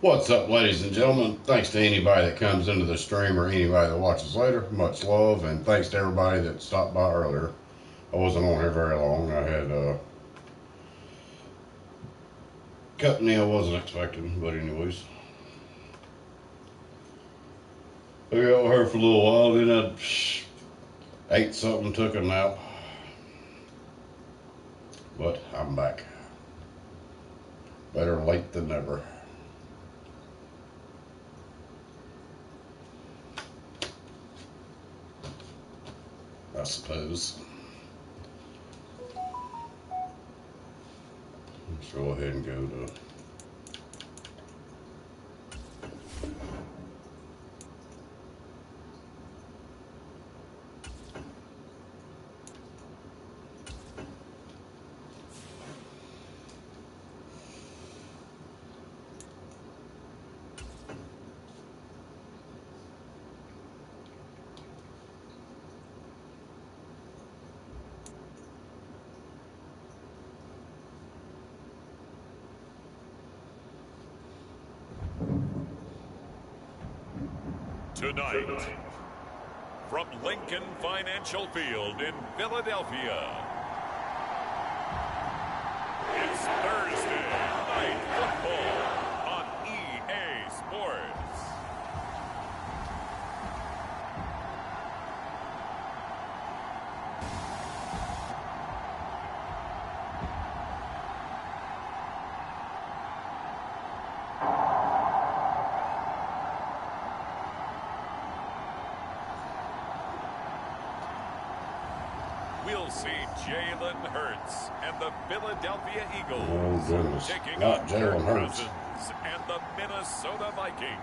What's up, ladies and gentlemen? Thanks to anybody that comes into the stream or anybody that watches later. Much love, and thanks to everybody that stopped by earlier. I wasn't on here very long. I had company I wasn't expecting, but anyways. I got here for a little while, then I ate something, took a nap. But I'm back. Better late than never. I suppose. Let's go ahead and go to Tonight, from Lincoln Financial Field in Philadelphia, it's Thursday Night Football on EA Sports. We'll see Jalen Hurts and the Philadelphia Eagles taking on Kirk Cousins and the Minnesota Vikings.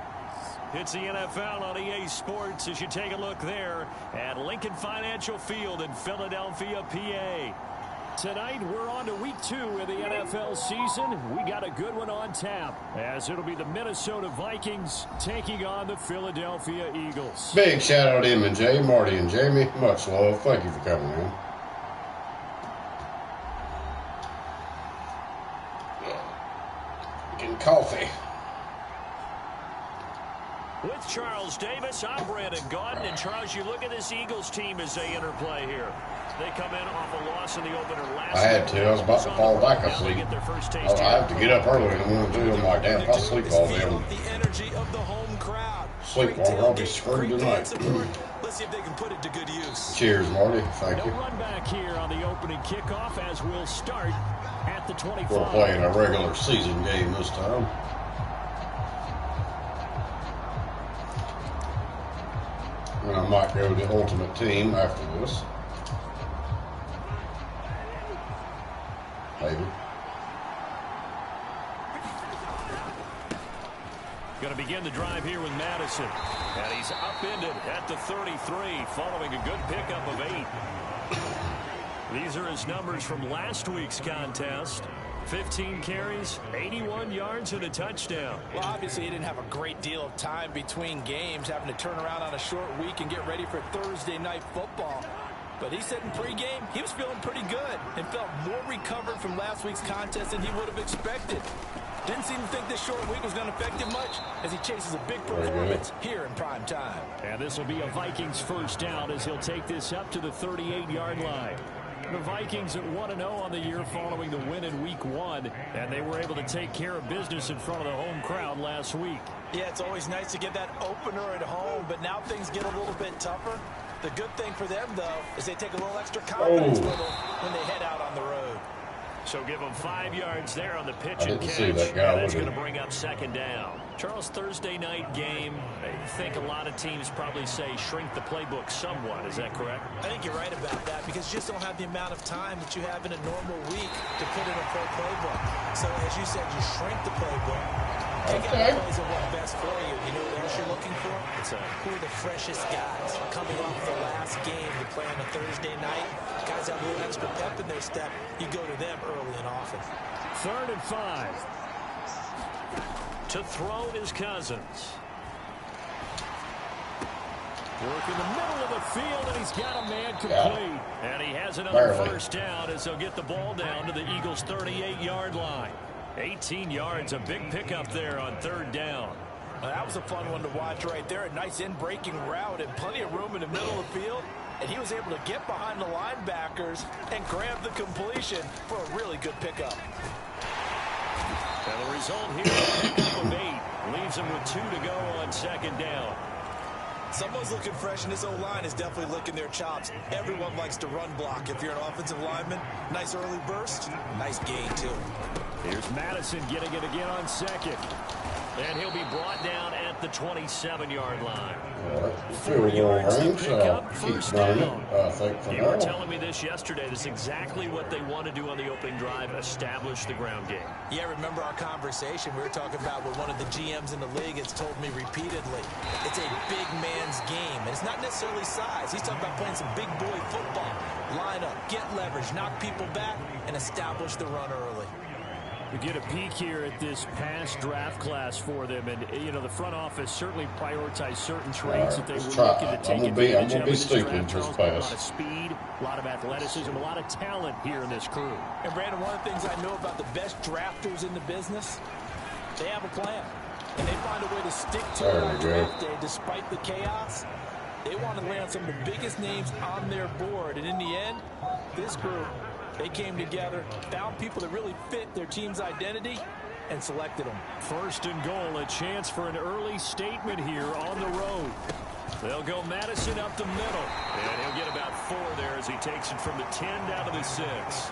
It's the NFL on EA Sports as you take a look there at Lincoln Financial Field in Philadelphia, PA. Tonight, we're on to week 2 of the NFL season. We got a good one on tap, as it'll be the Minnesota Vikings taking on the Philadelphia Eagles. big shout out to M&J, Marty and Jamie. Much love. Thank you for coming in. Getting coffee. With Charles Davis, I'm Brandon Gaudin. And Charles, you look at this Eagles team as they enter play here. They come in off a loss in the opener last I had to. I was about to fall back asleep. I have to get up early in the morning too. I'm like, damn, if I sleep all day, sleep longer, I'll be screwed tonight. Let's see if they can put it to good use. Cheers, Marty. Thank you. No run back here on the opening kickoff as we'll start at the 25. We're playing a regular season game this time. And I might go to the Ultimate Team after this. Maybe. Going to begin the drive here with Madison. And he's upended at the 33 following a good pickup of 8. These are his numbers from last week's contest. 15 carries, 81 yards, and a touchdown. Well, obviously, he didn't have a great deal of time between games, having to turn around on a short week and get ready for Thursday night football. But he said in pregame, he was feeling pretty good and felt more recovered from last week's contest than he would have expected. Didn't seem to think this short week was going to affect him much as he chases a big performance here in prime time. And this will be a Vikings first down as he'll take this up to the 38-yard line. The Vikings at 1-0 on the year following the win in week 1, and they were able to take care of business in front of the home crowd last week. Yeah, it's always nice to get that opener at home, but now things get a little bit tougher. The good thing for them, though, is they take a little extra confidence with them when they head out on the road. So give them 5 yards there on the pitch I and didn't catch. see that guy. That's going to bring up second down. Charles, Thursday night game, I think a lot of teams probably say shrink the playbook somewhat. Is that correct? I think you're right about that because you just don't have the amount of time that you have in a normal week to put in a full playbook. So as you said, you shrink the playbook. Take out the plays that work best for you. You know what else you're looking for? It's who are the freshest guys coming off the last game to play on a Thursday night. Guys have a little extra pep in their step. You go to them early and often. 3rd and 5. To throw is Cousins. Work in the middle of the field, and he's got a man complete. And he has another first down as he'll get the ball down to the Eagles' 38-yard line. 18 yards, a big pickup there on 3rd down. That was a fun one to watch right there. A nice in-breaking route and plenty of room in the middle of the field. And he was able to get behind the linebackers and grab the completion for a really good pickup. And the result here, a pickup of 8. Leaves him with 2 to go on 2nd down. Someone's looking fresh, and this O-line is definitely licking their chops. Everyone likes to run block. If you're an offensive lineman, nice early burst, nice gain, too. Here's Madison getting it again on 2nd. And he'll be brought down at the 27-yard line. Field goal range, keep running it, I think, for You now. were telling me this yesterday. This is exactly what they want to do on the opening drive, establish the ground game. Yeah, remember our conversation we were talking about with one of the GMs in the league has told me repeatedly. It's a big man's game, and it's not necessarily size. He's talking about playing some big boy football. Line up, get leverage, knock people back, and establish the run early. We get a peek here at this past draft class for them, and you know the front office certainly prioritized certain traits that they were looking to take advantage of in this draft. A lot of speed, a lot of athleticism, a lot of talent here in this crew. And Brandon, one of the things I know about the best drafters in the business, they have a plan, and they find a way to stick to it on draft day despite the chaos. They want to land some of the biggest names on their board, and in the end, this group, they came together, found people that really fit their team's identity, and selected them. 1st and goal, a chance for an early statement here on the road. They'll go Madison up the middle, and he'll get about 4 there as he takes it from the 10 down to the 6.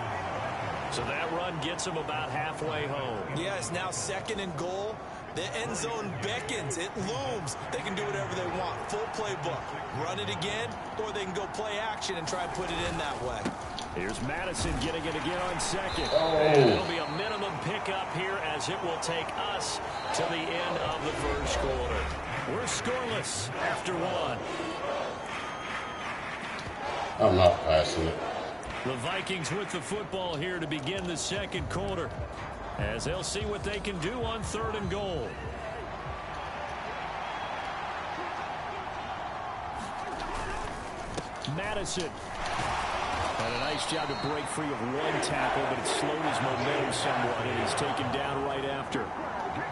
So that run gets him about halfway home. Yeah, it's now 2nd and goal. The end zone beckons. It looms. They can do whatever they want. Full playbook. Run it again, or they can go play action and try and put it in that way. Here's Madison getting it again on 2nd. And it'll be a minimum pickup here as it will take us to the end of the 1st quarter. We're scoreless after 1. I'm not passing it. The Vikings with the football here to begin the 2nd quarter, as they'll see what they can do on 3rd and goal. Madison. And a nice job to break free of 1 tackle, but it slowed his momentum somewhat, and he's taken down right after.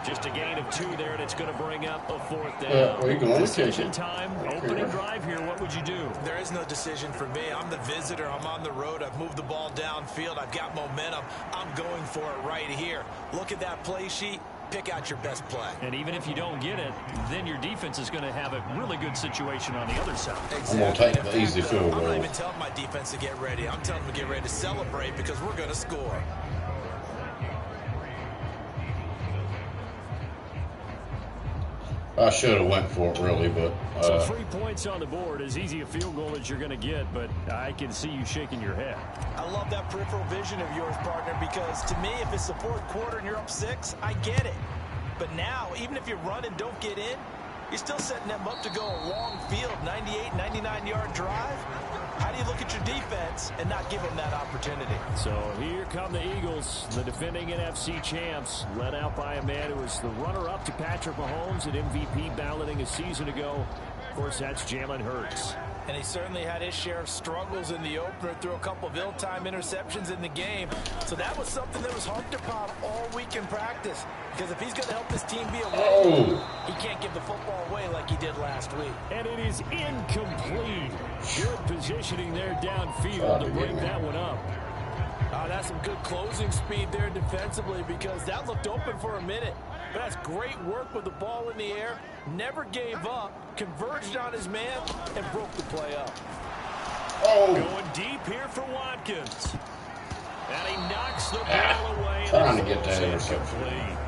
Just a gain of 2 there, and it's going to bring up a 4th down. Decision time, opening drive here. What would you do? There is no decision for me. I'm the visitor. I'm on the road. I've moved the ball downfield. I've got momentum. I'm going for it right here. Look at that play sheet. Pick out your best play. And even if you don't get it, then your defense is going to have a really good situation on the other side. Exactly. I'm going to take the easy field goal. I'm not even telling my defense to get ready. I'm telling them to get ready to celebrate because we're going to score. I should have went for it, really, but... So 3 points on the board, as easy a field goal as you're going to get, but I can see you shaking your head. I love that peripheral vision of yours, partner, because to me, if it's the 4th quarter and you're up 6, I get it. But now, even if you run and don't get in, you're still setting them up to go a long field, 98, 99-yard drive. How do you look at your defense and not give them that opportunity? So here come the Eagles, the defending NFC champs, led out by a man who was the runner-up to Patrick Mahomes at MVP balloting a season ago. Of course, that's Jalen Hurts. And he certainly had his share of struggles in the opener, threw a couple of ill-timed interceptions in the game. So that was something that was harped upon all week in practice. Because if he's going to help this team be a winner, he can't give the football away like he did last week. And it is incomplete. Good positioning there downfield to break that one up. That's some good closing speed there defensively because that looked open for a minute. But that's great work with the ball in the air. Never gave up, converged on his man, and broke the play up. Going deep here for Watkins. And he knocks the ball away. Trying to get that interception.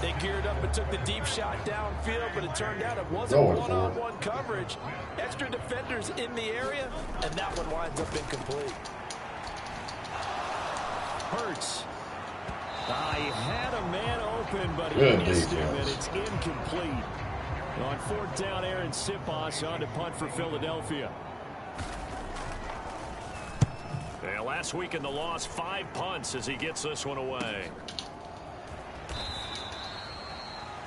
They geared up and took the deep shot downfield, but it turned out it wasn't one-on-one coverage. Extra defenders in the area, and that one winds up incomplete. Hurts. He had a man open, but he missed him, and it's incomplete. On 4th down, Aaron Sipos on to punt for Philadelphia. Yeah, last week in the loss, 5 punts as he gets this one away.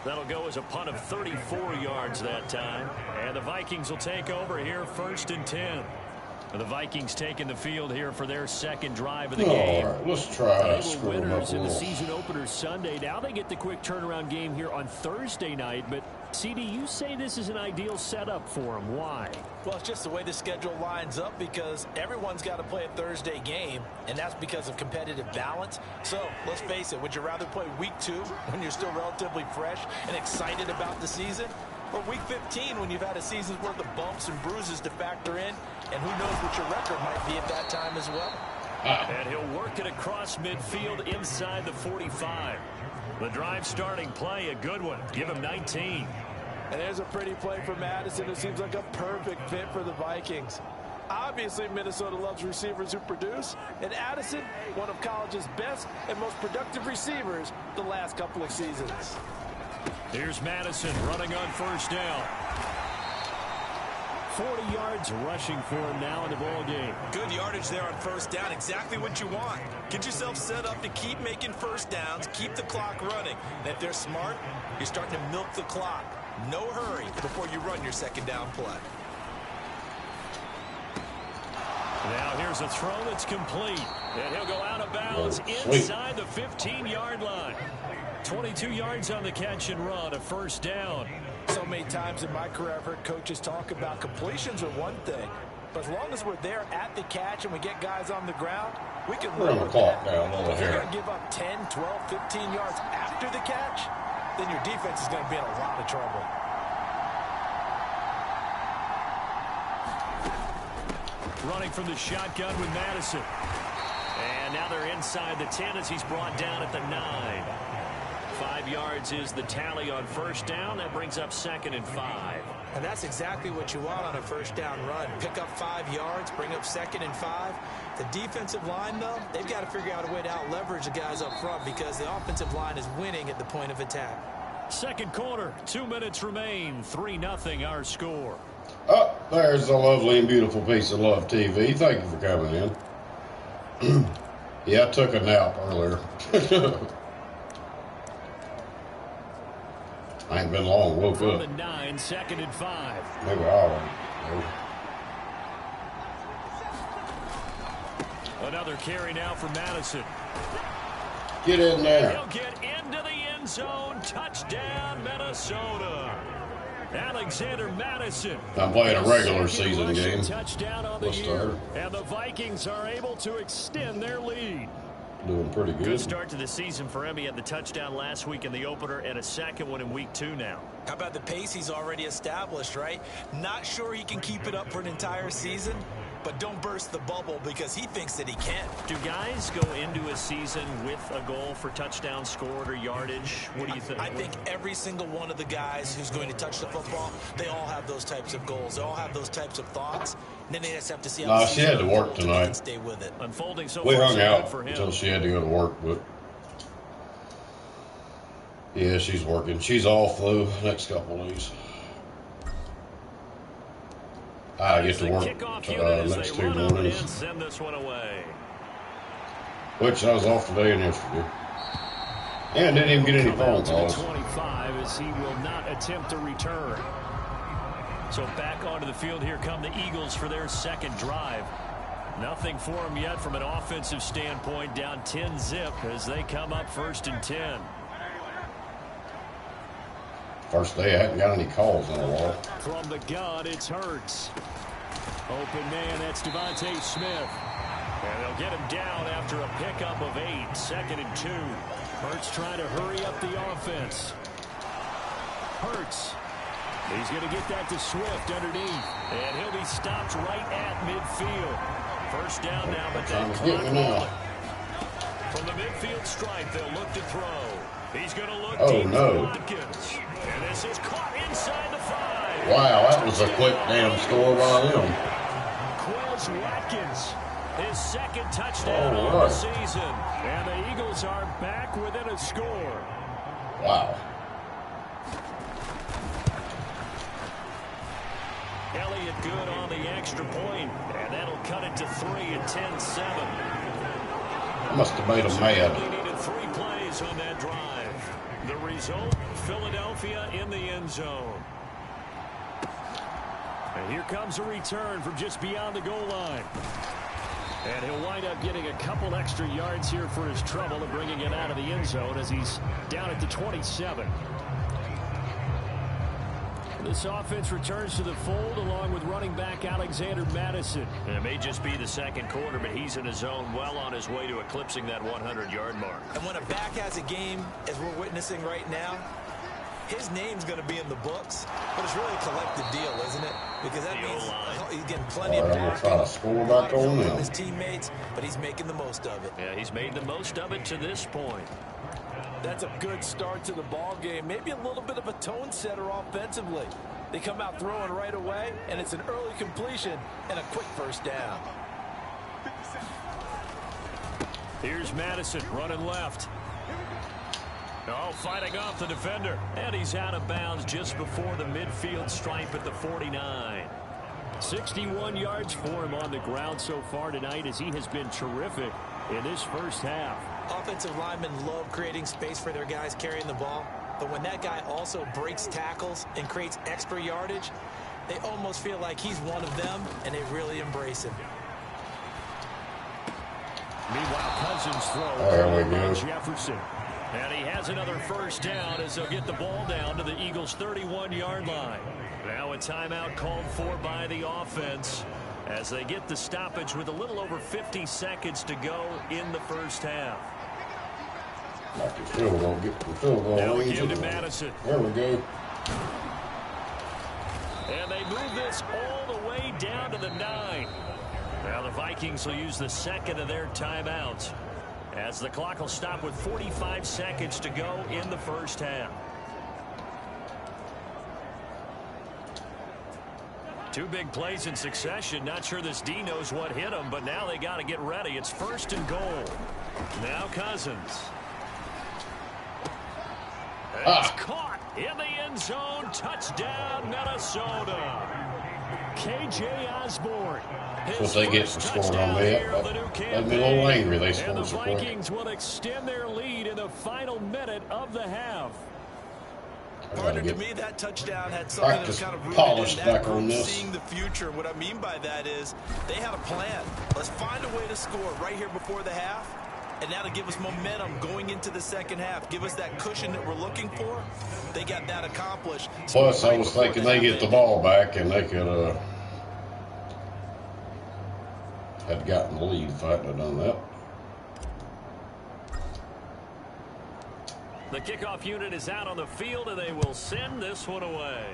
That'll go as a punt of 34 yards that time. And the Vikings will take over here 1st and 10. The Vikings taking the field here for their second drive of the game. All right, let's try They screw were them up winners a in the little. season opener Sunday. Now they get the quick turnaround game here on Thursday night. But, CD, you say this is an ideal setup for them. Why? Well, it's just the way the schedule lines up because everyone's got to play a Thursday game, and that's because of competitive balance. So, let's face it, would you rather play week 2 when you're still relatively fresh and excited about the season? Or week 15 when you've had a season's worth of bumps and bruises to factor in, and who knows what your record might be at that time as well. And he'll work it across midfield inside the 45. The drive starting play, a good one. Give him 19. And there's a pretty play for Madison. It seems like a perfect fit for the Vikings. Obviously, Minnesota loves receivers who produce, and Addison, one of college's best and most productive receivers the last couple of seasons. Here's Madison running on first down. 40 yards rushing for him now in the ball game. Good yardage there on first down. Exactly what you want. Get yourself set up to keep making first downs, keep the clock running. And if they're smart, you're starting to milk the clock. No hurry before you run your second down play. Now here's a throw that's complete. And he'll go out of bounds inside the 15-yard line. 22 yards on the catch and run, a first down. So many times in my career, I've heard coaches talk about completions are one thing. But as long as we're there at the catch and we get guys on the ground, we can Run the clock down a little If you're here. going to give up 10, 12, 15 yards after the catch, then your defense is going to be in a lot of trouble. Running from the shotgun with Madison. And now they're inside the 10 as he's brought down at the 9. 5 yards is the tally on first down. That brings up 2nd and 5. And that's exactly what you want on a first down run. Pick up 5 yards, bring up 2nd and 5. The defensive line, though, they've got to figure out a way to out-leverage the guys up front because the offensive line is winning at the point of attack. Second quarter, 2 minutes remain. 3-0 our score. Oh, there's a lovely and beautiful piece of Love TV. Thank you for coming in. Yeah, I took a nap earlier. I ain't been long. Woke From up. the 9, 2nd and 5. Maybe I'll. Another carry now for Madison. Get in there. He'll get into the end zone. Touchdown, Minnesota. Alexander Madison. I'm playing a regular season game. Touchdown on the year. And the Vikings are able to extend their lead. Doing pretty good. Good start to the season for him. He had the touchdown last week in the opener and a second one in week 2 now. How about the pace he's already established, right? Not sure he can keep it up for an entire season, but don't burst the bubble because he thinks that he can. Do guys go into a season with a goal for touchdown scored or yardage? What do you think? I think every single one of the guys who's going to touch the football, they all have those types of goals. They all have those types of thoughts. And then they just have to see how Nah, she had to work tonight. Stay with it. Unfolding so We far, hung so out good for him. until she had to go to work, but yeah, she's working. She's off though next couple of days. I get to work next 2 mornings, send this one away. which I was off today and yesterday, and didn't even get any phone calls. 25 as he will not attempt to return. So back onto the field here come the Eagles for their second drive. Nothing for them yet from an offensive standpoint. Down 10-zip as they come up 1st and 10. First day I hadn't got any calls in a while. From the gun, it's Hurts. Open man, that's Devontae Smith. And they'll get him down after a pickup of 8. 2nd and 2. Hurts trying to hurry up the offense. Hurts. He's going to get that to Swift underneath. And he'll be stopped right at midfield. First down now, but that clock rolling. From the midfield stripe, they'll look to throw. He's going to look deep for Watkins. And this is caught inside the 5. Wow, that was a quick damn score by them. Quez Watkins, his second touchdown of the season. And the Eagles are back within a score. Wow. Elliott good on the extra point, and that'll cut it to 3 at 10-7. I must have made them mad. They needed 3 plays on that drive. The result, Philadelphia in the end zone. And here comes a return from just beyond the goal line. And he'll wind up getting a couple extra yards here for his trouble and bringing it out of the end zone as he's down at the 27. This offense returns to the fold along with running back Alexander Madison. And it may just be the second quarter, but he's in his zone, well on his way to eclipsing that 100-yard mark. And when a back has a game, as we're witnessing right now, his name's going to be in the books, but it's really a collective deal, isn't it? Because that means he's getting plenty of trying to score back on him. His teammates, but he's making the most of it. Yeah, he's made the most of it to this point. That's a good start to the ball game. Maybe a little bit of a tone setter offensively. They come out throwing right away, and it's an early completion and a quick first down. Here's Madison running left. Oh, fighting off the defender. And he's out of bounds just before the midfield stripe at the 49. 61 yards for him on the ground so far tonight as he has been terrific in this first half. Offensive linemen love creating space for their guys carrying the ball, but when that guy also breaks tackles and creates extra yardage, they almost feel like he's one of them, and they really embrace him. Meanwhile, Cousins throws there we go. Jefferson. And he has another first down as they'll get the ball down to the Eagles' 31-yard line. Now a timeout called for by the offense as they get the stoppage with a little over 50 seconds to go in the first half. Like the field goal, get the field goal. Now we give to Madison. There we go. And they move this all the way down to the 9. Now the Vikings will use the second of their timeouts as the clock will stop with 45 seconds to go in the first half. Two big plays in succession. Not sure this D knows what hit him, but now they got to get ready. It's first and goal. Now Cousins. It's caught in the end zone. Touchdown, Minnesota. K.J. Osborne. Once they get some scoring on that, that'd be a little angry. They scored and the so quick. Vikings will extend their lead in the final minute of the half. Partner, to me, that touchdown had something that's kind of rooted in that group seeing the future. What I mean by that is they had a plan. Let's find a way to score right here before the half, and that'll give us momentum going into the second half. Give us that cushion that we're looking for. They got that accomplished. Plus, I was thinking they get the ball back and they could had gotten the lead if I hadn't have done that. The kickoff unit is out on the field, and they will send this one away.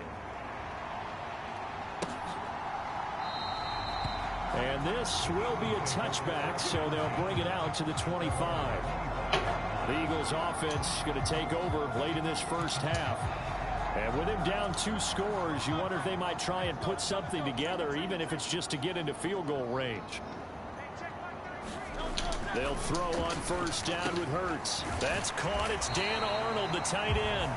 And this will be a touchback, so they'll bring it out to the 25. The Eagles offense going to take over late in this first half. And with him down 2 scores, you wonder if they might try and put something together, even if it's just to get into field goal range. They'll throw on first down with Hurts. That's caught. It's Dan Arnold, the tight end.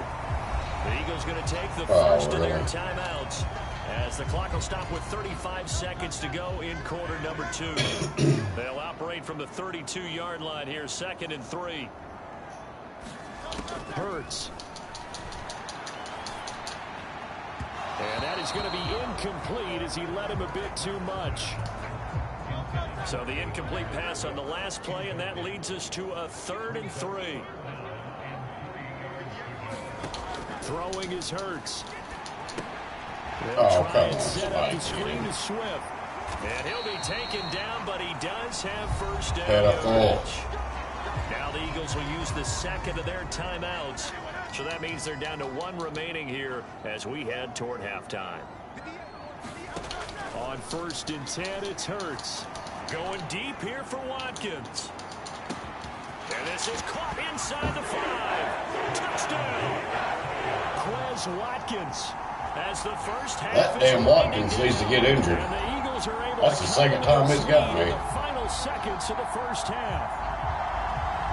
The Eagles going to take the first of their timeouts as the clock will stop with 35 seconds to go in quarter number 2. They'll operate from the 32-yard line here, 2nd and 3. Hurts. And that is going to be incomplete as he led him a bit too much. So the incomplete pass on the last play, and that leads us to a 3rd and 3. Throwing is Hurts. They'll try and set up the screen to Swift. And he'll be taken down, but he does have first down coverage. Now the Eagles will use the second of their timeouts. So that means they're down to 1 remaining here as we head toward halftime. On 1st and 10, it's Hurts. Going deep here for Watkins. And this is caught inside the 5. Touchdown. Quez Watkins as the first half. That damn Watkins needs to get injured. And the Eagles are able That's the second time he's got me. the final seconds of the first half.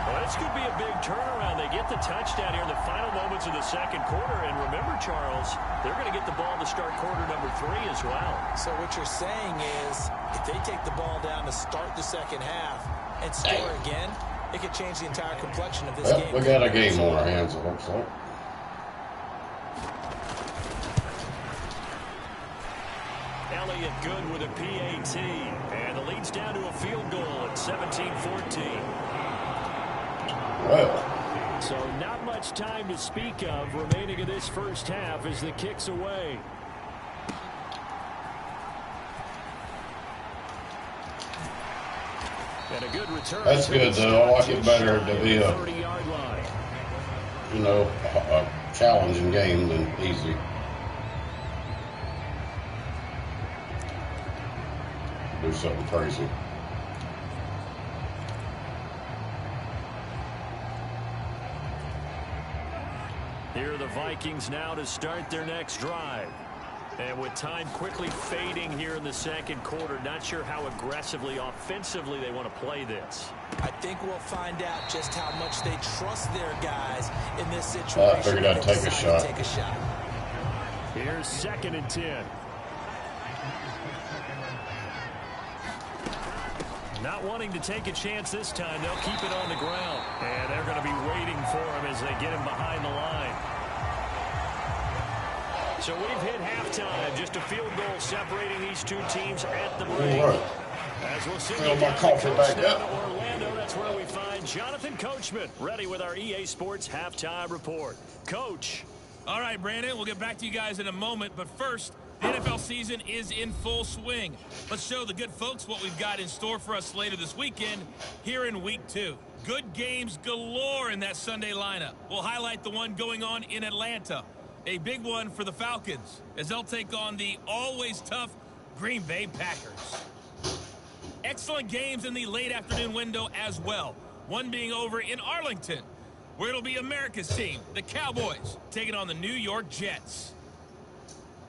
Well, this could be a big turnaround. They get the touchdown here in the final moments of the second quarter. And remember, Charles, they're going to get the ball to start quarter number 3 as well. So what you're saying is if they take the ball down to start the second half and score again, it could change the entire complexion of this game. We got a game on our hands, it looks like. lay it good with a PAT. And the lead's down to a field goal at 17-14. Well. So not much time to speak of remaining in this first half as the kick's away. And a good return. That's good, though. I like it better to be a 30-yard line. You know, a challenging game than easy. Do something crazy. Here are the Vikings now to start their next drive. And with time quickly fading here in the second quarter, not sure how aggressively, offensively they want to play this. I think we'll find out just how much they trust their guys in this situation. I figured I'd take a shot. Here's 2nd and 10. Not wanting to take a chance this time, they'll keep it on the ground. And they're going to be waiting for him as they get him behind the line. So we've hit halftime. Just a field goal separating these two teams at the break. Right. As we'll see Fill my coffee back up. Orlando, that's where we find Jonathan Coachman ready with our EA Sports halftime report. Coach. All right, Brandon, we'll get back to you guys in a moment. But first, the NFL season is in full swing. Let's show the good folks what we've got in store for us later this weekend here in Week 2. Good games galore in that Sunday lineup. We'll highlight the one going on in Atlanta. A big one for the Falcons as they'll take on the always tough Green Bay Packers. Excellent games in the late afternoon window as well. One being over in Arlington, where it'll be America's team, the Cowboys, taking on the New York Jets.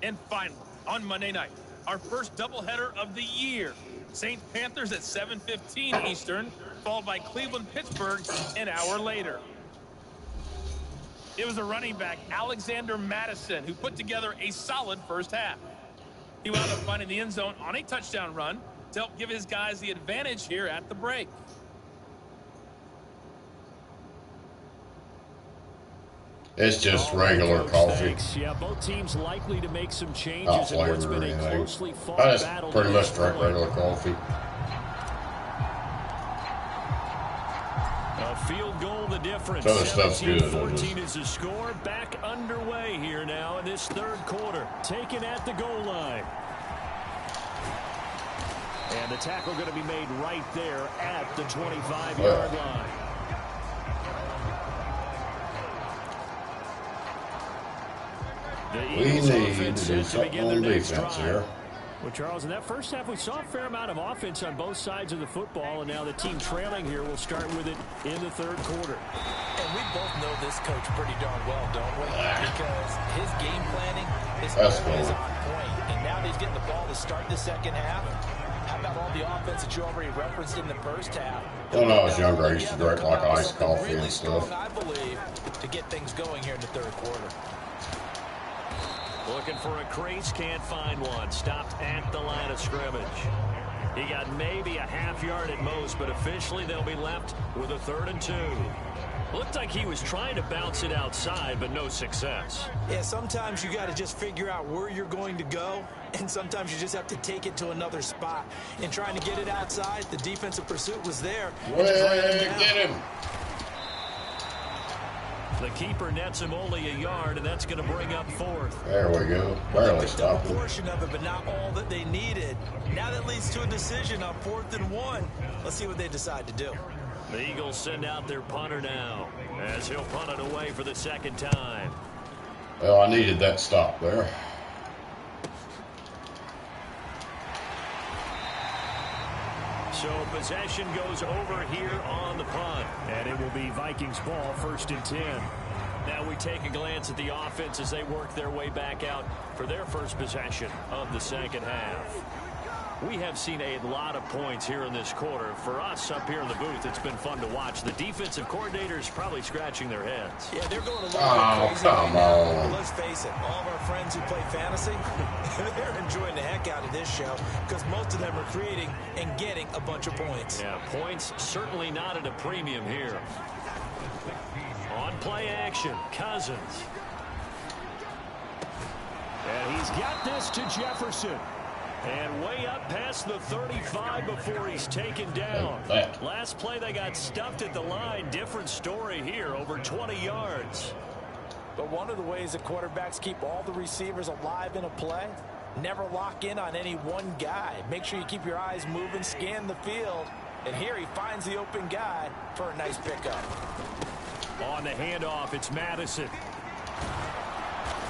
And finally, on Monday night, our first doubleheader of the year. Saints Panthers at 7:15 Eastern, followed by Cleveland-Pittsburgh an hour later. It was a running back, Alexander Madison, who put together a solid first half. He wound up finding the end zone on a touchdown run to help give his guys the advantage here at the break. It's just regular coffee. Yeah, both teams likely to make some changes. Not flavored or anything. I just pretty much drink regular coffee. A field goal, the difference. Other stuff's good. 14 is the score. Back underway here now in this third quarter. Taken at the goal line. And the tackle going to be made right there at the 25-yard line. We need to do something on defense here. Well, Charles, in that first half, we saw a fair amount of offense on both sides of the football, and now the team trailing here will start with it in the third quarter. And we both know this coach pretty darn well, don't we? Because his game planning is always on point. And now that he's getting the ball to start the second half, how about all the offense that you already referenced in the first half? When I was younger, I used to drink like iced coffee and stuff. I believe, to get things going here in the third quarter. Looking for a crease, can't find one. Stopped at the line of scrimmage. He got maybe a half yard at most, but officially they'll be left with a 3rd and 2. Looked like he was trying to bounce it outside, but no success. Yeah, sometimes you got to just figure out where you're going to go, and sometimes you just have to take it to another spot. And trying to get it outside, the defensive pursuit was there. Get him. The keeper nets him only a yard, and that's going to bring up 4th. There we go. Barely stopped him. Portion of it, but not all that they needed. Now that leads to a decision on 4th and 1. Let's see what they decide to do. The Eagles send out their punter now, as he'll punt it away for the second time. Well, I needed that stop there. So possession goes over here on the punt. And it will be Vikings ball, 1st and 10. Now we take a glance at the offense as they work their way back out for their first possession of the second half. We have seen a lot of points here in this quarter. For us up here in the booth, it's been fun to watch. The defensive coordinators probably scratching their heads. Yeah, they're going a little bit crazy. Come on. Let's face it, all of our friends who play fantasy, they're enjoying the heck out of this show because most of them are creating and getting a bunch of points. Yeah, points certainly not at a premium here. On play action, Cousins. And he's got this to Jefferson. And way up past the 35 before he's taken down. Last play they got stuffed at the line. Different story here, over 20 yards. But one of the ways that quarterbacks keep all the receivers alive in a play, never lock in on any one guy. Make sure you keep your eyes moving, scan the field. And here he finds the open guy for a nice pickup. On the handoff, it's Madison.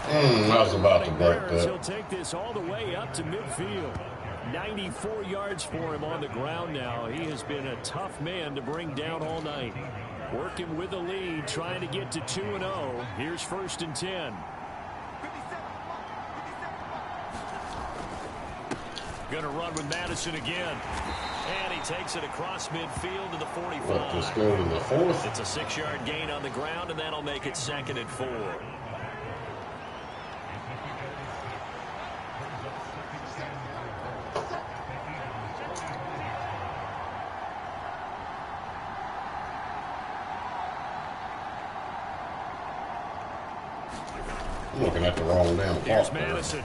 I was about to break that. He'll take this all the way up to midfield. 94 yards for him on the ground now. He has been a tough man to bring down all night. Working with the lead, trying to get to 2-0. Here's 1st and 10. Going to run with Madison again. And he takes it across midfield to the 45. Let's go to the 4th. It's a 6-yard gain on the ground, and that'll make it 2nd and 4. I'm looking at the wrong damn clock. Here's Madison.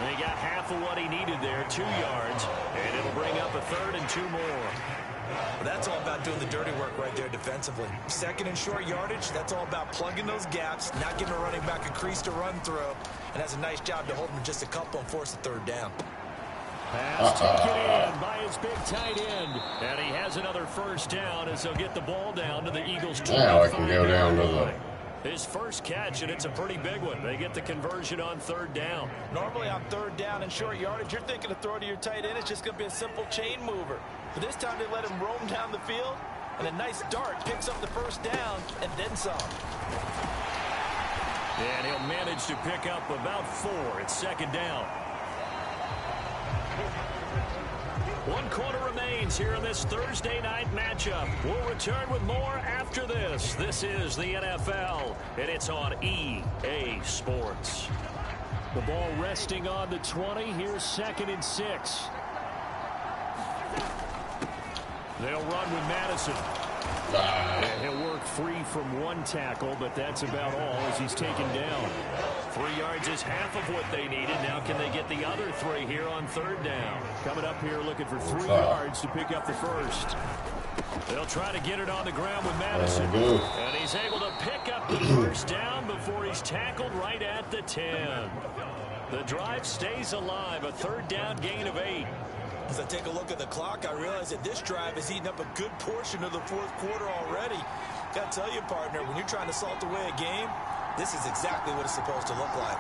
They got half of what he needed there, 2 yards, and it'll bring up a 3rd and 2 more. Well, that's all about doing the dirty work right there defensively. 2nd and short yardage, that's all about plugging those gaps, not giving a running back a crease to run through, and that's a nice job to hold him just a couple and force a 3rd down. Pass taken in by his big tight end, and he has another 1st down as they'll get the ball down to the Eagles' 25. Now I can go down to the... His first catch, and it's a pretty big one. They get the conversion on 3rd down. Normally on 3rd down and short yardage, you're thinking of throwing to your tight end. It's just going to be a simple chain mover. But this time they let him roam down the field, and a nice dart picks up the 1st down and then some. And he'll manage to pick up about 4. It's 2nd down. 1 quarter remains here in this Thursday night matchup. We'll return with more after this. This is the NFL, and it's on EA Sports. The ball resting on the 20. Here's 2nd and 6. They'll run with Madison. And he'll work free from 1 tackle, but that's about all as he's taken down. 3 yards is half of what they needed. Now can they get the other 3 here on 3rd down? Coming up here looking for 3 yards to pick up the 1st. They'll try to get it on the ground with Madison. And he's able to pick up the 1st down before he's tackled right at the 10. The drive stays alive. A 3rd down gain of 8. As I take a look at the clock, I realize that this drive has eaten up a good portion of the 4th quarter already. Got to tell you, partner, when you're trying to salt away a game, this is exactly what it's supposed to look like.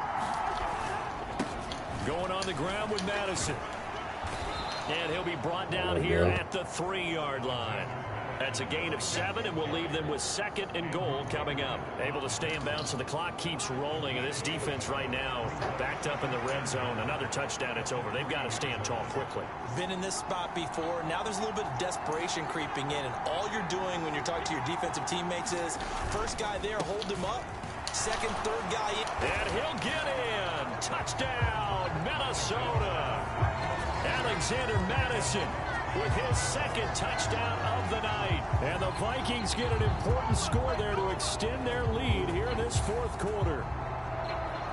Going on the ground with Madison. And he'll be brought down here at the 3-yard line. That's a gain of 7, and we'll leave them with 2nd and goal coming up. Able to stay in bounds, so the clock keeps rolling. And this defense right now backed up in the red zone. Another touchdown, it's over. They've got to stand tall quickly. Been in this spot before. Now there's a little bit of desperation creeping in. And all you're doing when you're talking to your defensive teammates is, first guy there, hold him up. 2nd, 3rd guy in. And he'll get in. Touchdown, Minnesota. Alexander Madison with his 2nd touchdown of the night. And the Vikings get an important score there to extend their lead here in this 4th quarter.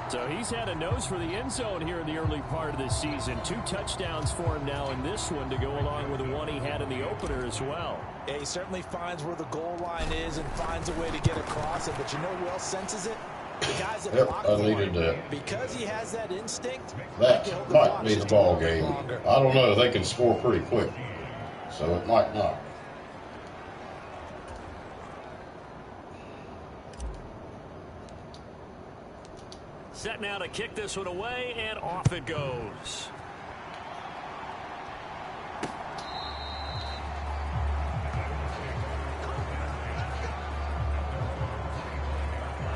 So he's had a nose for the end zone here in the early part of this season. 2 touchdowns for him now in this one to go along with the one he had in the opener as well. Yeah, he certainly finds where the goal line is and finds a way to get across it. But you know who else senses it? The guys that block I needed that. Because he has that instinct. That might be the ball game. I don't know. They can score pretty quick, so it might not. Set now to kick this one away, and off it goes.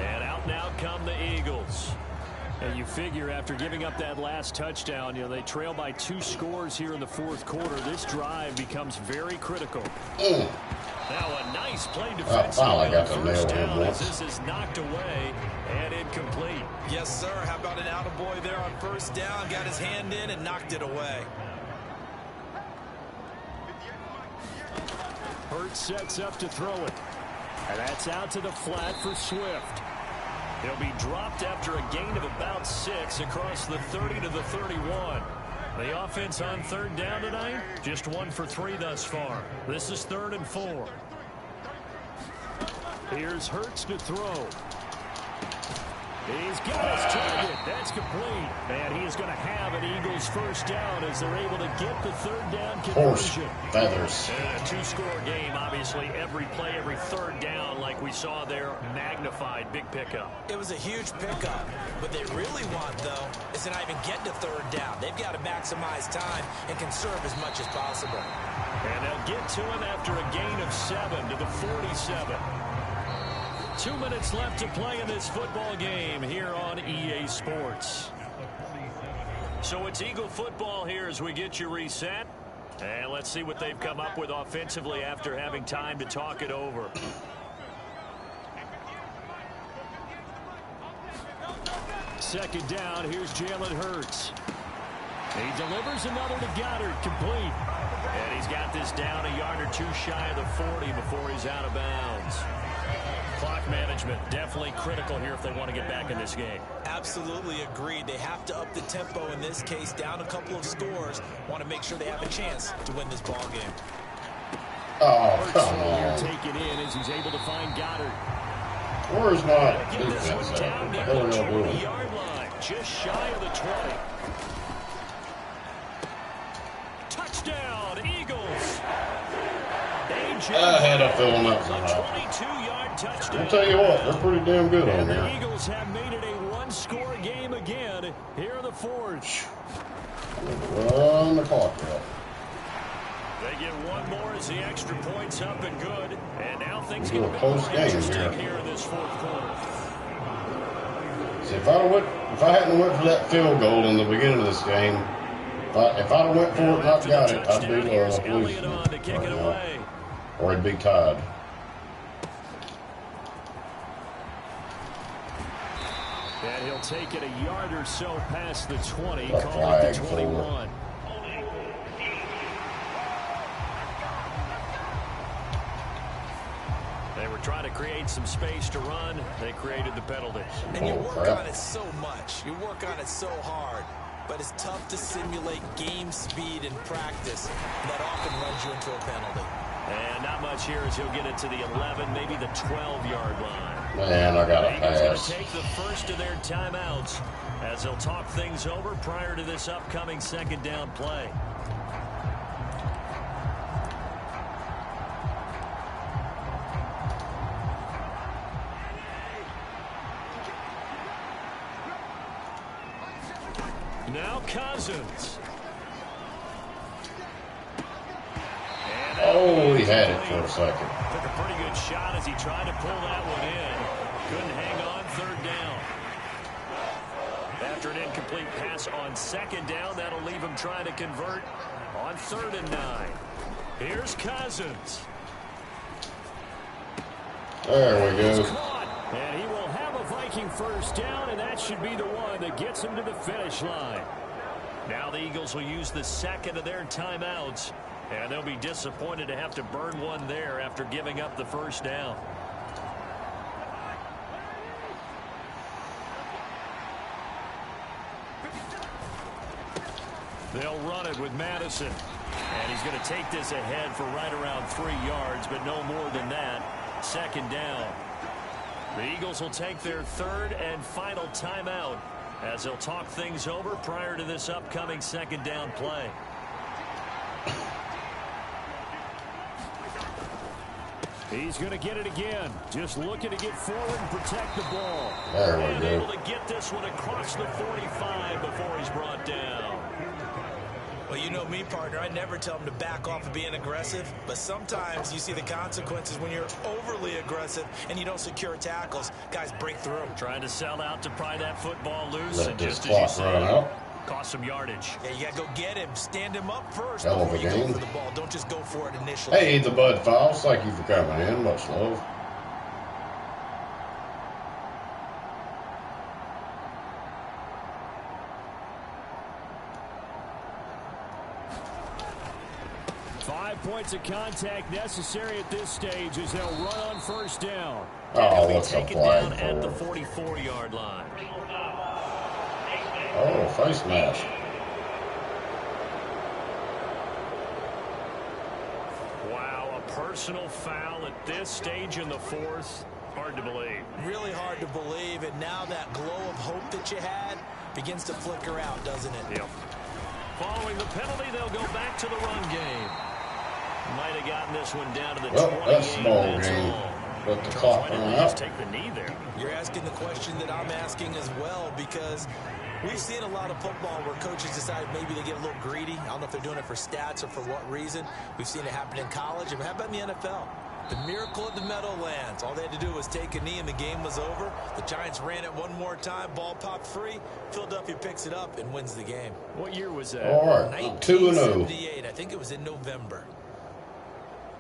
And out now come the Eagles. And you figure after giving up that last touchdown, you know, they trail by 2 scores here in the 4th quarter. This drive becomes very critical. Now a nice play defensively on 1st down as this is knocked away and incomplete. Yes, sir. How about an attaboy there on 1st down? Got his hand in and knocked it away. Hurts sets up to throw it. And that's out to the flat for Swift. He'll be dropped after a gain of about 6 across the 30 to the 31. The offense on third down tonight, just 1 for 3 thus far. This is 3rd and 4. Here's Hurts to throw. He's got his target. That's complete. And he is going to have an Eagles first down as they're able to get the third down conversion. Feathers. And a 2-score game, obviously. Every play, every third down, like we saw there, magnified. Big pickup. It was a huge pickup. What they really want, though, is to not even get to third down. They've got to maximize time and conserve as much as possible. And they'll get to him after a gain of 7 to the 47. 2 minutes left to play in this football game here on EA Sports. So it's Eagle football here as we get you reset. And let's see what they've come up with offensively after having time to talk it over. Second down, here's Jalen Hurts. He delivers another to Goddard, complete. And he's got this down a yard or 2 shy of the 40 before he's out of bounds. Clock management, definitely critical here if they want to get back in this game. Absolutely agreed. They have to up the tempo in this case, down a couple of scores. Want to make sure they have a chance to win this ball game. Oh, come on. Taken in as he's able to find Goddard. Where's my Get this one down near the 20-yard line, just shy of the 20. Touchdown, Eagles. I had a feeling that was a 22-yard touchdown. I'll tell you what, they're pretty damn good on And here. the Eagles have made it a 1-score game again here in the 4th. Run the clock out. They get one more as the extra point's up and good. And now things get a bit close more game interesting here. here in this 4th quarter. See, if I hadn't went for that field goal in the beginning of this game, if I'd have went for it and not got it, I'd be losing on to kick it away. Or it'd be tied. And he'll take it a yard or so past the 20, A call it the flag 21. They were trying to create some space to run. They created the penalty. And you work on it so much. You work on it so hard. But it's tough to simulate game speed in practice. That often runs you into a penalty. And not much here as he'll get it to the 11, maybe the 12-yard line. Man, I got a Eagles going pass. to take the first of their timeouts as they'll talk things over prior to this upcoming second down play. Now Cousins. Oh, he had it for a second. Took a pretty good shot as he tried to pull that one in. Couldn't hang on third down. After an incomplete pass on second down, that'll leave him trying to convert on 3rd and 9. Here's Cousins. There we go. Caught, and he will have a Viking first down, and that should be the one that gets him to the finish line. Now the Eagles will use the second of their timeouts, and they'll be disappointed to have to burn one there after giving up the first down. They'll run it with Madison. And he's going to take this ahead for right around 3 yards, but no more than that. Second down. The Eagles will take their 3rd and final timeout as they'll talk things over prior to this upcoming second down play. He's going to get it again. Just looking to get forward and protect the ball. There we and go. able to get this one across the 45 before he's brought down. Well, you know me, partner. I never tell them to back off of being aggressive, but sometimes you see the consequences when you're overly aggressive and you don't secure tackles. Guys break through. Trying to sell out to pry that football loose. Let And this just as you clock run say, out. cost some yardage. Yeah, you got to go get him. Stand him up first Hell of before a you go game. for the ball. Don't just go for it initially. Hey, the Bud Files. Thank you for coming in. Much love. 5 points of contact necessary at this stage as they'll run on first down. Oh, They'll be what's a taken down flag at the for? 44-yard line. Oh, face mask. Wow, a personal foul at this stage in the fourth. Hard to believe. Really hard to believe, and now that glow of hope that you had begins to flicker out, doesn't it? Yep. Following the penalty, they'll go back to the run game. Might have gotten this one down to the 28. That's small game. But the clock ran out. Take the knee there. You're asking the question that I'm asking as well, because we've seen a lot of football where coaches decide maybe they get a little greedy. I don't know if they're doing it for stats or for what reason. We've seen it happen in college. And how about in the NFL? The miracle of the Meadowlands. All they had to do was take a knee and the game was over. The Giants ran it one more time. Ball popped free. Philadelphia picks it up and wins the game. What year was that? All right, 2-0. 1978. I think it was in November.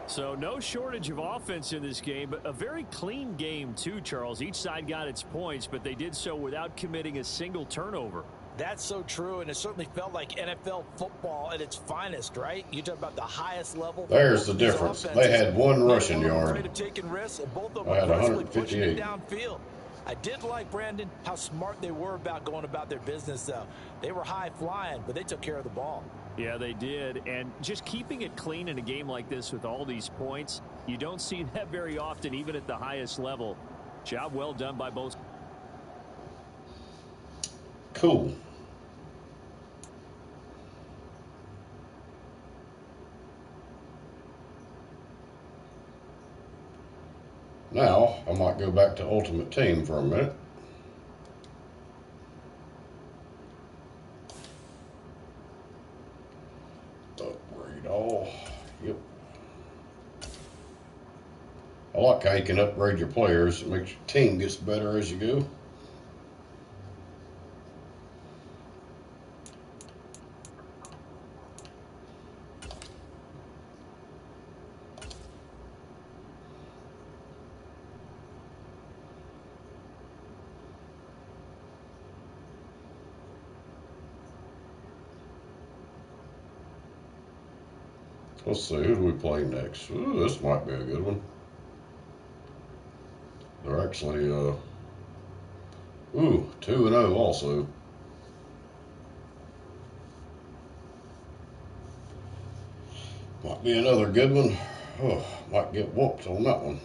So no shortage of offense in this game, but a very clean game too, Charles. Each side got its points, but they did so without committing a single turnover. That's so true, and it certainly felt like NFL football at its finest, right? You talk about the highest level. There's the difference. They had one rushing yard. Afraid of taking risks, and both of them I had aggressively pushing it 158. downfield. I did like, Brandon, how smart they were about going about their business, though. They were high flying, but they took care of the ball. Yeah, they did. And just keeping it clean in a game like this with all these points, you don't see that very often, even at the highest level. Job well done by both. Cool. Now, I might go back to Ultimate Team for a minute. Upgrade all. Yep. I like how you can upgrade your players. It makes your team gets better as you go. Let's see, who do we play next? Ooh, this might be a good one. They're actually, 2-0 also. Might be another good one. Oh, might get whooped on that one.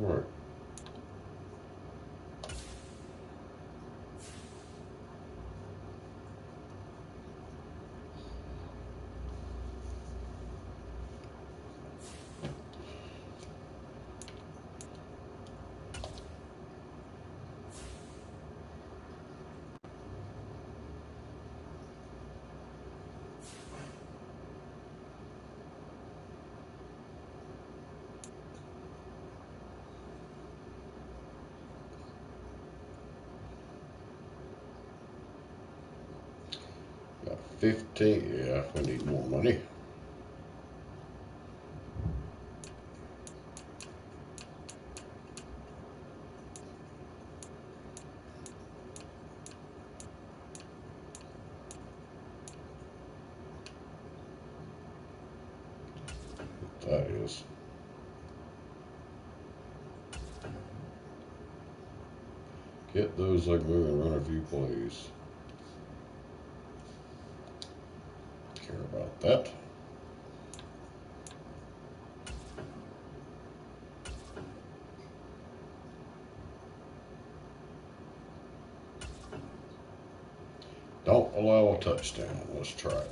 All right. Got 15. Yeah, we need more money. That is. Get those like moving and run a few plays. Care about that. Don't allow a touchdown. Let's try it.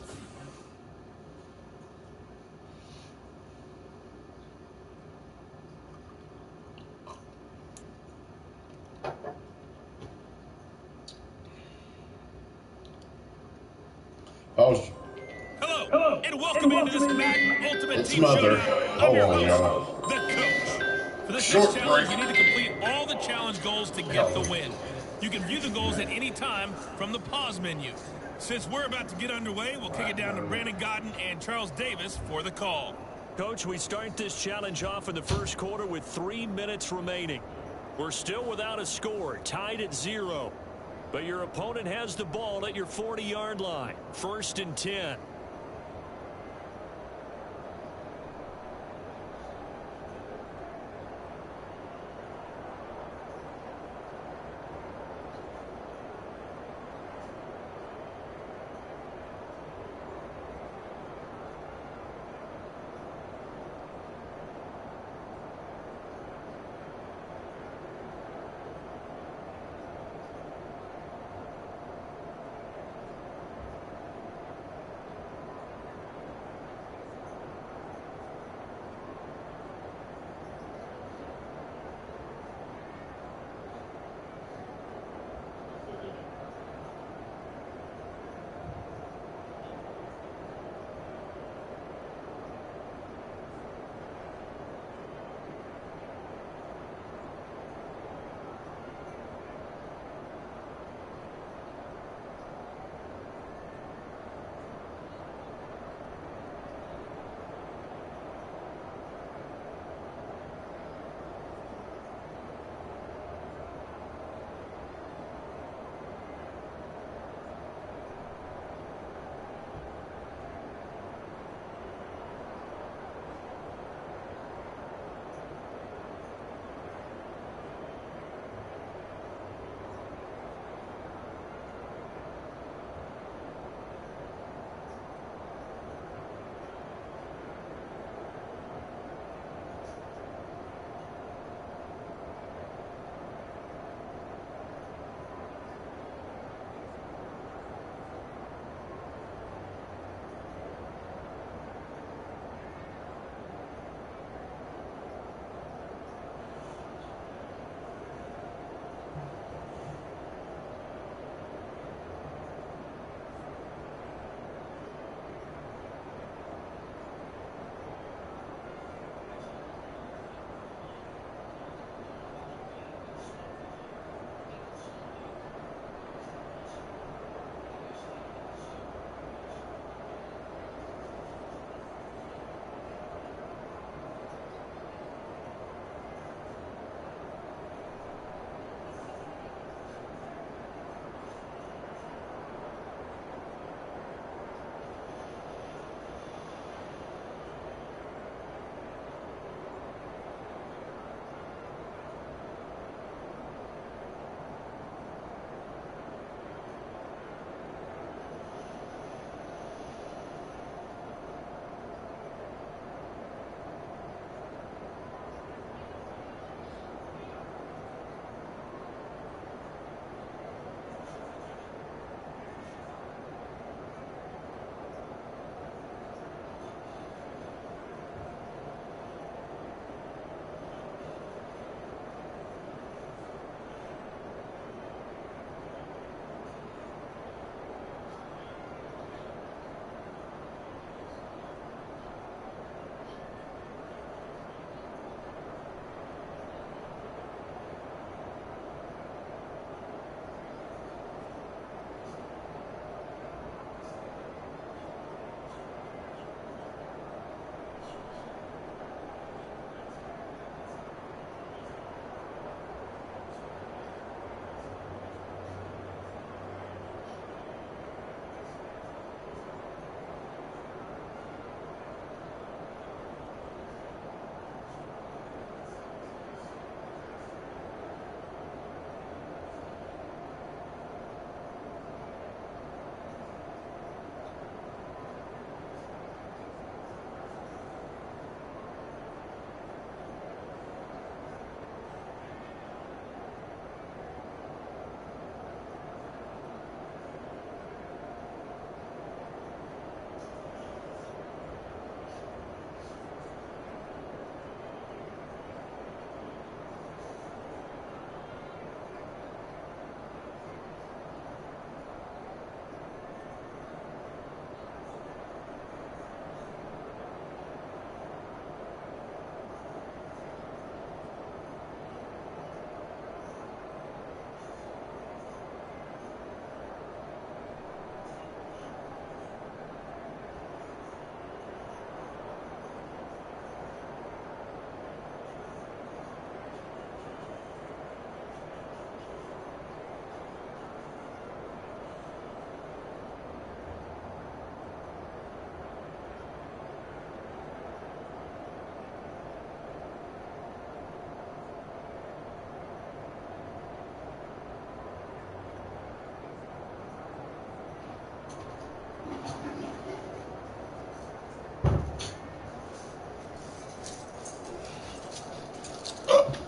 Hello, and welcome into this Madden Ultimate It's Team Mother. Showdown. I'm your Hold on, host, y'all. the coach. For this Short next challenge, break. you need to complete all the challenge goals to get the win. You can view the goals at any time from the pause menu. Since we're about to get underway, we'll kick it down to Brandon Godden and Charles Davis for the call. Coach, we start this challenge off in the first quarter with 3 minutes remaining. We're still without a score, tied at 0. But your opponent has the ball at your 40-yard line. 1st and 10.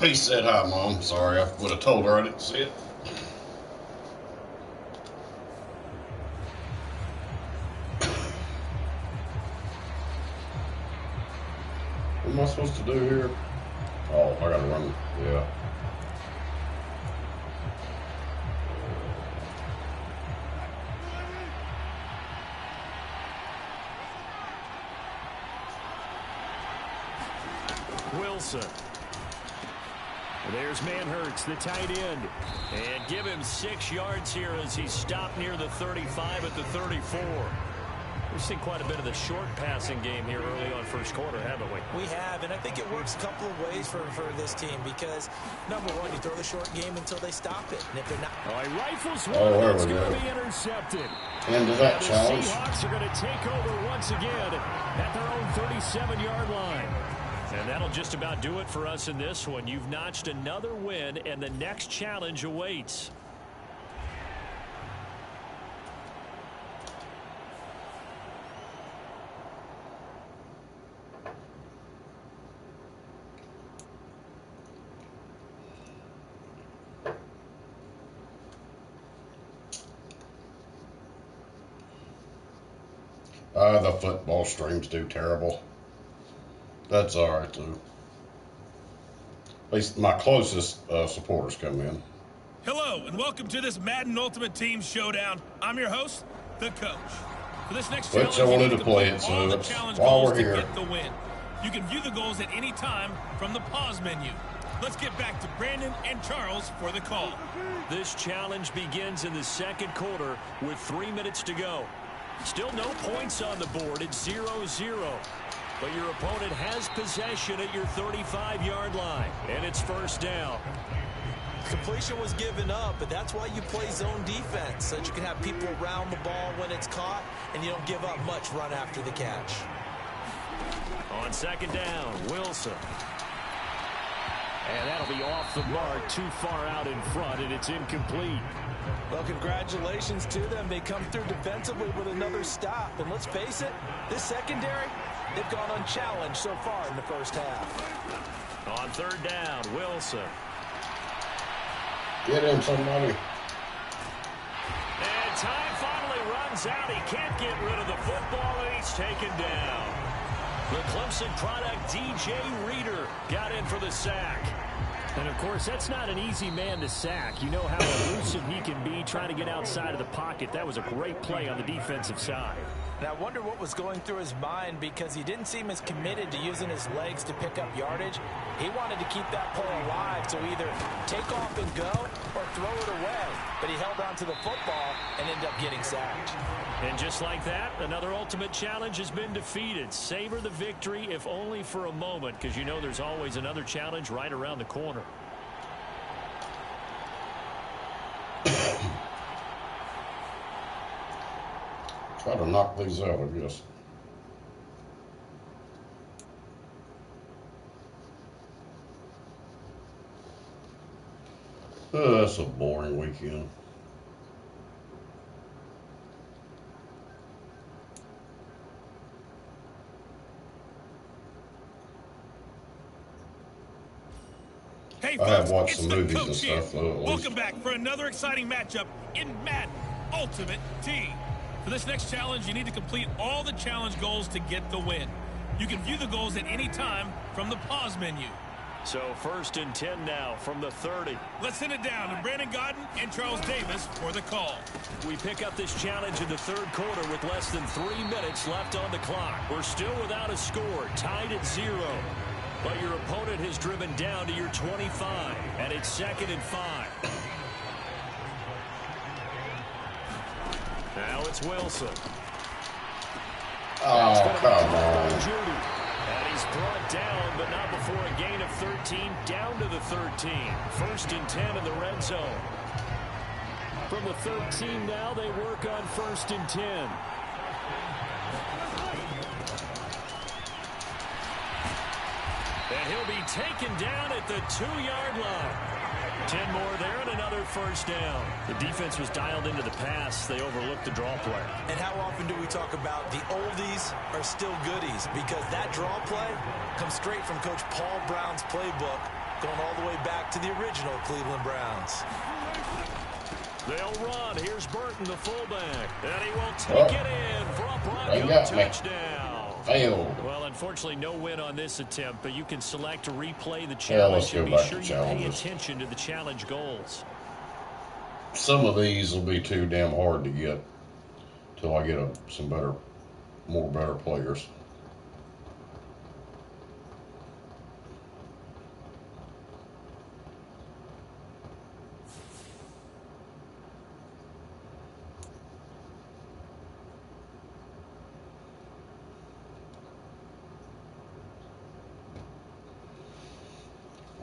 Peace said hi, Mom. Sorry, I would have told her I didn't see it. What am I supposed to do here? Oh, I gotta run. Yeah. Wilson. There's Manhurts, the tight end. And give him 6 yards here as he stopped near the 35 at the 34. We've seen quite a bit of the short passing game here early on first quarter, haven't we? We have, and I think it works a couple of ways for this team because, number one, you throw the short game until they stop it. And if they're not... Oh, he rifles one. It's going to be intercepted. End of that challenge. The Seahawks are going to take over once again at their own 37-yard line. And that'll just about do it for us in this one. You've notched another win, and the next challenge awaits. The football streams do terrible. That's alright, too. At least my closest supporters come in. Hello, and welcome to this Madden Ultimate Team Showdown. I'm your host, the coach. For this next challenge, I wanted you need to play it, so the challenge while goals we're to here. get the win. You can view the goals at any time from the pause menu. Let's get back to Brandon and Charles for the call. This challenge begins in the second quarter with 3 minutes to go. Still no points on the board. It's 0-0. But your opponent has possession at your 35-yard line. And it's first down. Completion was given up, but that's why you play zone defense, so that you can have people around the ball when it's caught, and you don't give up much run after the catch. On second down, Wilson. And that'll be off the mark, too far out in front, and it's incomplete. Well, congratulations to them. They come through defensively with another stop. And let's face it, this secondary, they've gone unchallenged so far in the first half. On third down, Wilson. Get him, somebody. And time finally runs out. He can't get rid of the football, and he's taken down. The Clemson product, DJ Reader, got in for the sack. And, of course, that's not an easy man to sack. You know how elusive he can be trying to get outside of the pocket. That was a great play on the defensive side. And I wonder what was going through his mind because he didn't seem as committed to using his legs to pick up yardage. He wanted to keep that play alive to either take off and go or throw it away. But he held on to the football and ended up getting sacked. And just like that, another ultimate challenge has been defeated. Savor the victory, if only for a moment, because you know there's always another challenge right around the corner. Try to knock these out, I guess. That's a boring weekend. Hey, I have folks, watched it's some the movies and coach here. stuff, though, at least. Welcome back for another exciting matchup in Madden Ultimate Team. For this next challenge, you need to complete all the challenge goals to get the win. You can view the goals at any time from the pause menu. So 1st and 10 now from the 30. Let's send it down to Brandon Godden and Charles Davis for the call. We pick up this challenge in the third quarter with less than 3 minutes left on the clock. We're still without a score, tied at 0. But your opponent has driven down to your 25, and it's 2nd and 5. Now it's Wilson. Oh, come on. Judy. And he's brought down, but not before a gain of 13, down to the 13. 1st and 10 in the red zone. From the 13 now, they work on 1st and 10. And he'll be taken down at the 2-yard line. 10 more there and another first down. The defense was dialed into the pass. They overlooked the draw play. And how often do we talk about the oldies are still goodies? Because that draw play comes straight from Coach Paul Brown's playbook going all the way back to the original Cleveland Browns. They'll run. Here's Burton, the fullback. And he will take it in for a Bronco touchdown. Failed. Well, unfortunately, no win on this attempt, but you can select to replay the challenge and be sure you pay attention to the challenge goals. Some of these will be too damn hard to get till I get some better players.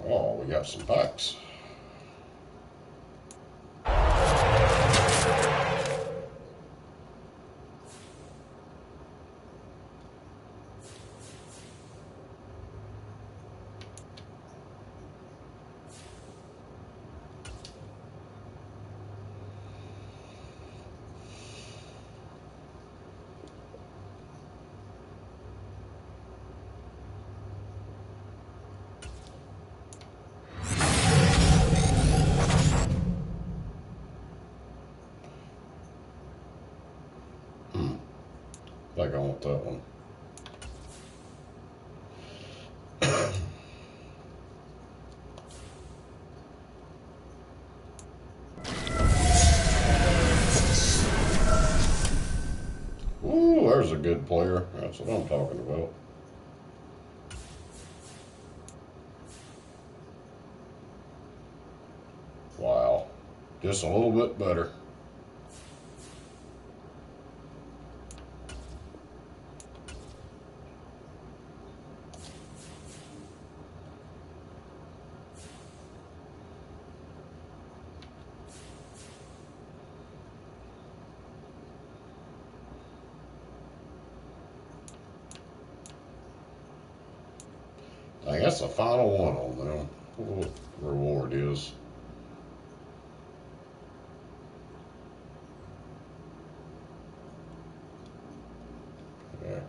Oh, we got some packs. I think I want that one. Ooh, there's a good player. That's what I'm talking about. Wow. Just a little bit better. I guess the final one on them. What the reward is. Yeah.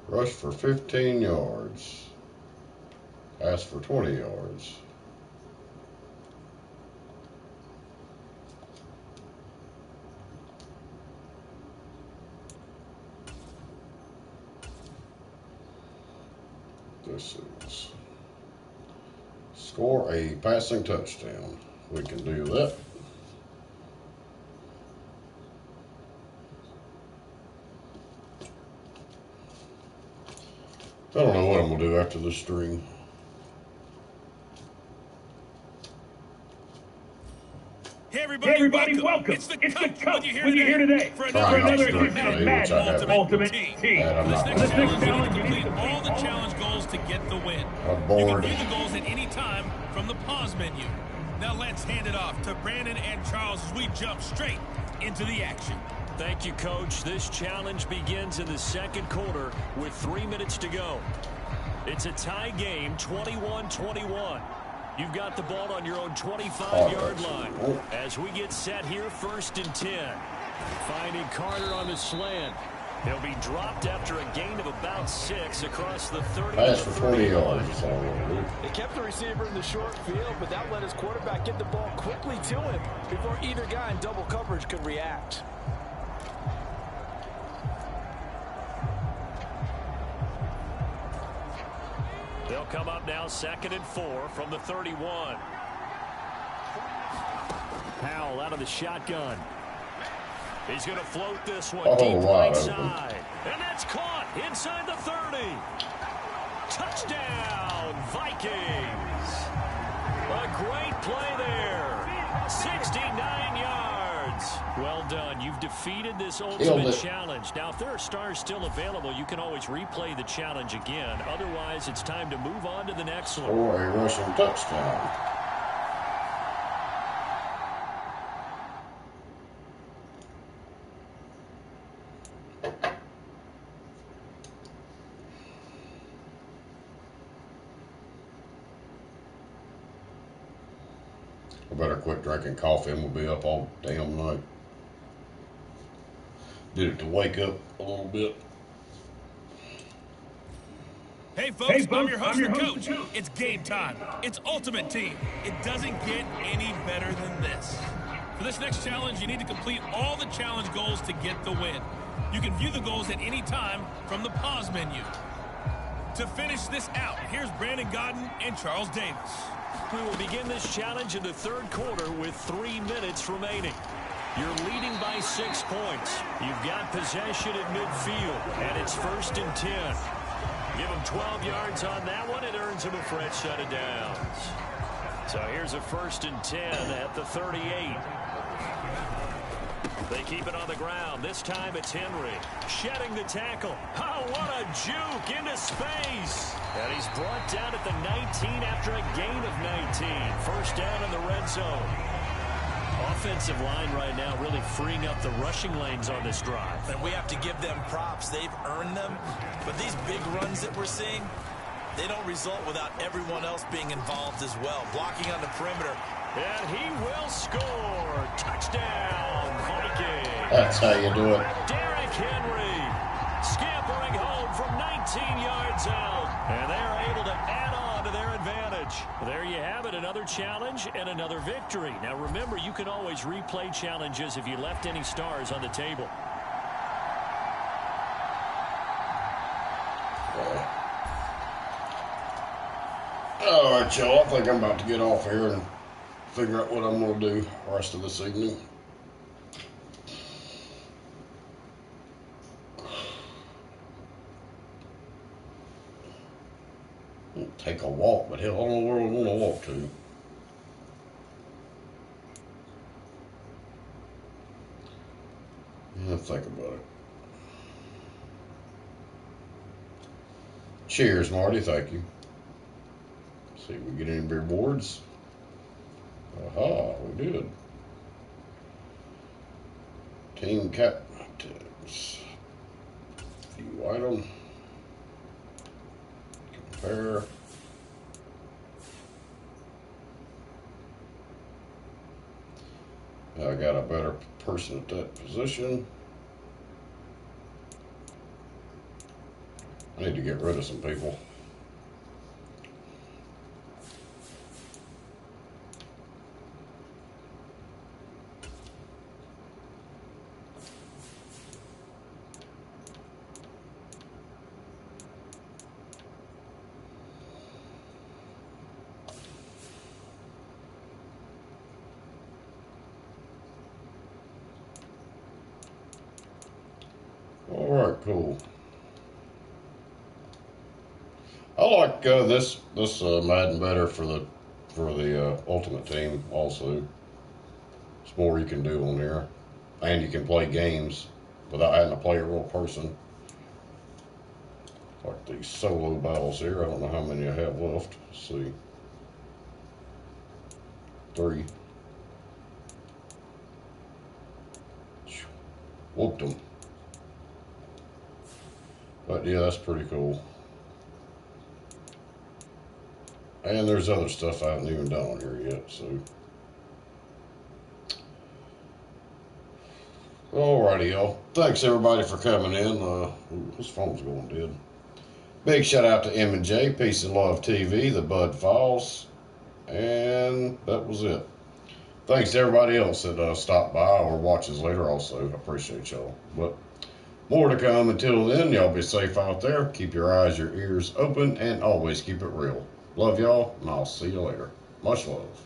Rush for 15 yards. Pass for 20 yards. This is score a passing touchdown. We can do that. I don't know what I'm going to do after this stream. Hey everybody, welcome. It's the coach when you're here today for another edition of Madden Ultimate Team. This next challenge, you need to complete all the challenge goals to get the win. You can view the goals at any time from the pause menu. Now let's hand it off to Brandon and Charles as we jump straight into the action. Thank you, Coach. This challenge begins in the second quarter with 3 minutes to go. It's a tie game, 21-21. You've got the ball on your own 25-yard line. As we get set here, 1st and 10. Finding Carter on the slant. He'll be dropped after a gain of about 6 across the 30. Pass for 20 yards. They kept the receiver in the short field, but that let his quarterback get the ball quickly to him before either guy in double coverage could react. They'll come up now 2nd and 4 from the 31. Powell out of the shotgun. He's going to float this one deep right side. And that's caught inside the 30. Touchdown, Vikings. A great play there. 69 yards. Well done. You've defeated this ultimate challenge. Now, if there are stars still available, you can always replay the challenge again. Otherwise, it's time to move on to the next one. Or a rushing touchdown. better quit drinking coffee and we'll be up all damn night. Did it to wake up a little bit. Hey folks, I'm your host and coach. It's game time. It's Ultimate Team. It doesn't get any better than this. For this next challenge, you need to complete all the challenge goals to get the win. You can view the goals at any time from the pause menu. To finish this out, here's Brandon Godden and Charles Davis. We will begin this challenge in the third quarter with 3 minutes remaining. You're leading by 6 points. You've got possession at midfield, and it's 1st and 10. Give him 12 yards on that one. It earns him a fresh set of downs. So here's a 1st and 10 at the 38. They keep it on the ground. This time it's Henry shedding the tackle. Oh, what a juke into space. And he's brought down at the 19 after a gain of 19. 1st down in the red zone. Offensive line right now really freeing up the rushing lanes on this drive. And we have to give them props. They've earned them. But these big runs that we're seeing, they don't result without everyone else being involved as well. Blocking on the perimeter. And he will score. Touchdown, Vikings. That's how you do it. Derrick Henry scampering home from 19 yards out. And they're able to add on to their advantage. There you have it, another challenge and another victory. Now remember, you can always replay challenges if you left any stars on the table. All right, y'all. I think I'm about to get off here and figure out what I'm going to do the rest of this evening. Take a walk, but hell, I don't know where I want to walk to. Think about it. Cheers, Marty. Thank you. See if we get any rewards. Aha, we did. Team captains. View item. Compare. I got a better person at that position. I need to get rid of some people. All right, cool. I like this Madden better for the Ultimate Team also. It's more you can do on there, and you can play games without having to play a real person. Like these solo battles here. I don't know how many I have left. Let's see, 3. Whooped them. But yeah, that's pretty cool. And there's other stuff I haven't even done on here yet, so. Alrighty, y'all. Thanks everybody for coming in. This phone's going dead. Big shout out to M&J, Peace and Love TV, the Bud Files, and that was it. Thanks to everybody else that stopped by or watches later also. I appreciate y'all. But more to come. Until then, y'all be safe out there. Keep your eyes, your ears open, and always keep it real. Love y'all, and I'll see you later. Much love.